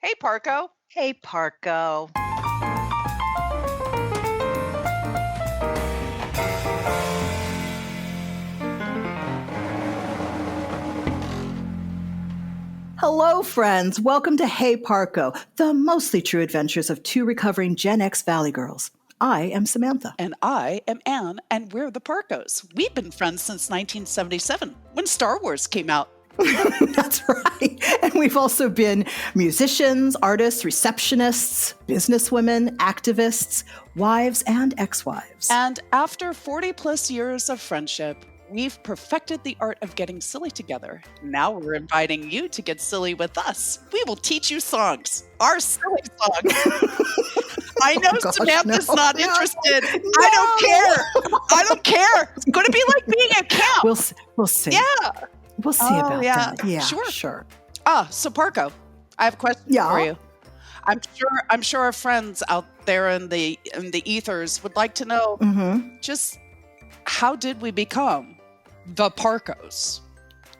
Hey, Parco. Hey, Parco. Hello, friends. Welcome to Hey, Parco, the mostly true adventures of two recovering GenX Valley Girls. I am Samantha. And I am Ann, and we're the Parcos. We've been friends since 1977, when Star Wars came out. That's right. And we've also been musicians, artists, receptionists, businesswomen, activists, wives, and ex-wives. And after 40 plus years of friendship, we've perfected the art of getting silly together. Now we're inviting you to get silly with us. We will teach you songs, our silly songs. I know Samantha's not interested. No. I don't care. It's going to be like being at camp. We'll see. Yeah. We'll see about that. Yeah, sure. So Parco, I have a question for you. I'm sure our friends out there in the ethers would like to know just how did we become the Parcos?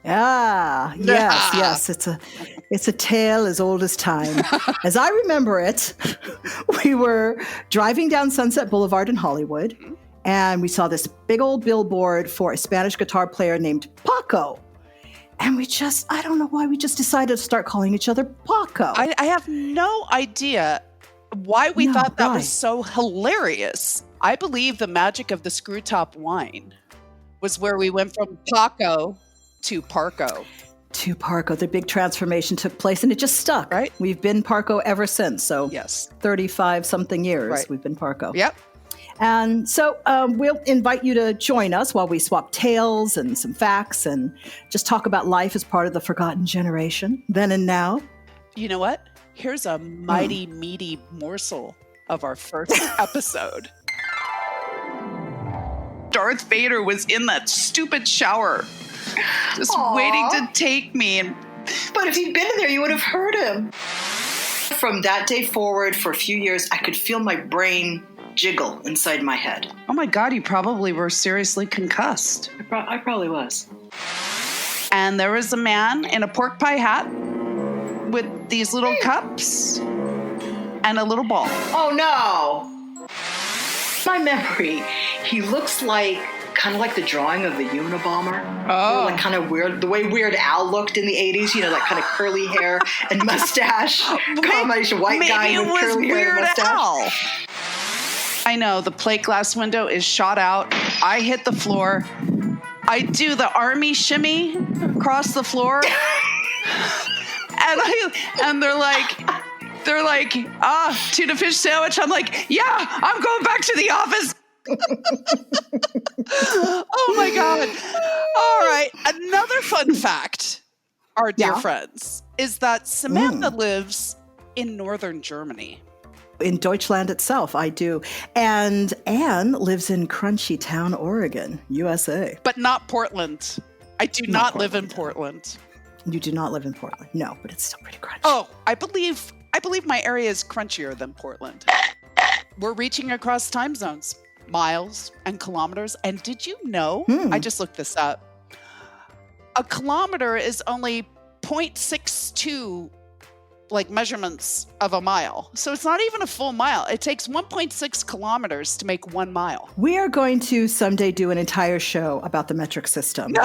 Yes. It's a tale as old as time. As I remember it, we were driving down Sunset Boulevard in Hollywood, and we saw this big old billboard for a Spanish guitar player named Paco. And I don't know why we just decided to start calling each other Paco. I have no idea why we thought that was so hilarious. I believe the magic of the screw top wine was where we went from Paco to Parco. To Parco. The big transformation took place and it just stuck. Right. We've been Parco ever since. So yes, 35 something years we've been Parco. Yep. And so we'll invite you to join us while we swap tales and some facts and just talk about life as part of the forgotten generation, then and now. You know what? Here's a mighty meaty morsel of our first episode. Darth Vader was in that stupid shower, just waiting to take me. But if you'd been in there, you would have heard him. From that day forward, for a few years, I could feel my brain jiggle inside my head. Oh my God, you probably were seriously concussed. I probably was. And there was a man in a pork pie hat with these little cups and a little ball. Oh no! My memory, he looks kind of like the drawing of the Unabomber. Oh. Like kind of weird, the way Weird Al looked in the 80s, that kind of curly hair and mustache. Combination white guy with curly hair and mustache. Al. I know, the plate glass window is shot out. I hit the floor. I do the army shimmy across the floor. and they're like, tuna fish sandwich. I'm like, yeah, I'm going back to the office. Oh my God. All right. Another fun fact, our dear friends, is that Samantha lives in northern Germany. In Deutschland itself, I do. And Anne lives in Crunchy Town, Oregon, USA. But not Portland. I do not live in Portland. You do not live in Portland. No, but it's still pretty crunchy. Oh, I believe my area is crunchier than Portland. We're reaching across time zones, miles and kilometers. And did you know, I just looked this up, a kilometer is only 0.62 measurements of a mile. So it's not even a full mile. It takes 1.6 kilometers to make 1 mile. We are going to someday do an entire show about the metric system. No,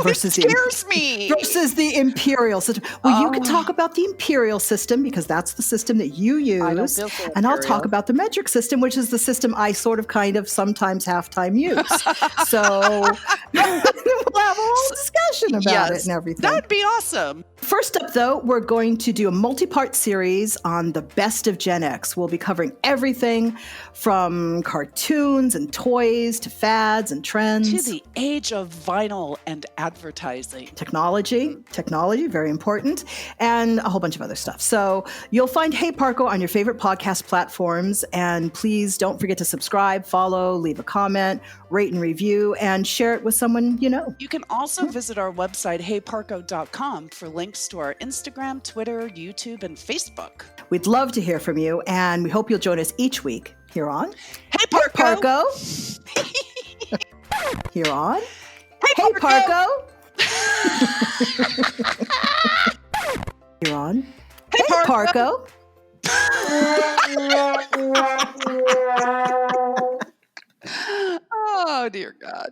it scares me. Versus the imperial system. Well, you can talk about the imperial system because that's the system that you use. I don't feel so and I'll talk about the metric system, which is the system I sort of kind of sometimes half-time use. So we'll have a whole discussion about it and everything. That'd be awesome. First up, though, we're going to do a multi-part series on the best of Gen X. We'll be covering everything from cartoons and toys to fads and trends. To the age of vinyl and advertising. Technology, very important, and a whole bunch of other stuff. So you'll find Hey Parco on your favorite podcast platforms, and please don't forget to subscribe, follow, leave a comment, rate and review, and share it with someone you know. You can also visit our website, heyparco.com, for links to our Instagram, Twitter, YouTube, and Facebook. We'd love to hear from you, and we hope you'll join us each week here on Hey Parco. Here on Hey Parco. Here on Hey Parco. Oh, dear God.